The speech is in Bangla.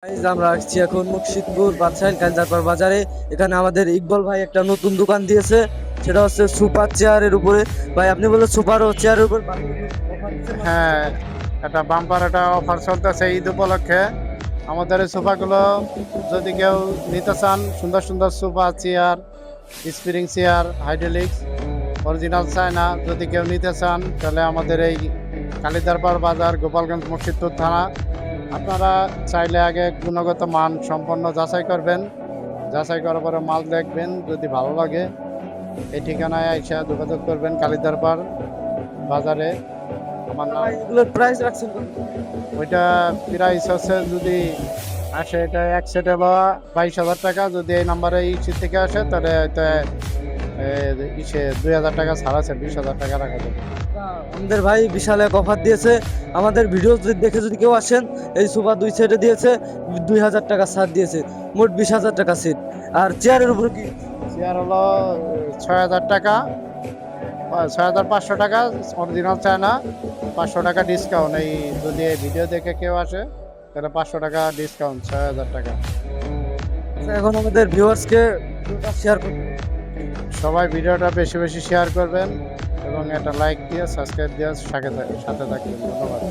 গাইজ, আমরা আসছি এখন মুর্শিদপুর বাদশাহী কাঞ্জারপাড় বাজারে। এখানে আমাদের ইকবাল ভাই একটা নতুন দোকান দিয়েছে, সেটা হচ্ছে সুপার চেয়ারের উপরে। ভাই, আপনি বলে সুপার ও চেয়ারের উপর অফার দিচ্ছে হ্যাঁ, একটা বাম্পার একটা অফার চলতেছে ঈদ উপলক্ষে। আমাদের এই সোফাগুলো যদি কেউ নিতে চান, সুন্দর সুন্দর sofa, chair, spring chair, hydraulics, original China, যদি কেউ নিতে চান তাহলে আমাদের এই কালিদারপাড় বাজার, গোপালগঞ্জ, মুর্শিদপুর থানা। আপনারা চাইলে আগে গুণগত মান সম্পন্ন যাচাই করবেন, যাচাই করার পরে মাল দেখবেন, যদি ভালো লাগে এই ঠিকানায় আইসা যোগাযোগ করবেন কালিদারপাড় বাজারে। আমার নাম। ভাই, এগুলোর প্রাইস রাখছেন কত? ওইটা প্রাইস হচ্ছে যদি আসে এটা এক সেটে বা 22,000 টাকা। যদি এই নাম্বারে ইসি থেকে আসে তাহলে এটা ইসে 2,000 টাকা ছাড় আছে, 20,000 টাকা রাখা যাবে। আমাদের ভাই বিশাল এক অফার দিয়েছে। আমাদের ভিডিও দেখে যদি কেউ আসেন, এই সোফা 2 সেটে দিয়েছে 2,000 টাকা ছাড় দিয়েছে, মোট 20,000 টাকা সিট। আর চেয়ারের উপরে কি? চেয়ার হলো 6,000 টাকা, 6,500 টাকা অরিজিনাল চায় না, 500 টাকা ডিসকাউন্ট। এই যদি এই ভিডিও দেখে কেউ আসে তাহলে 500 টাকা ডিসকাউন্ট, 6,000 টাকা। এখন আমাদের ভিউয়ার্সকে শেয়ার করুন। সবাই ভিডিওটা বেশি বেশি শেয়ার করবেন এবং একটা লাইক দিয়ে সাবস্ক্রাইব দিয়ে সাথে থাকবেন। ধন্যবাদ।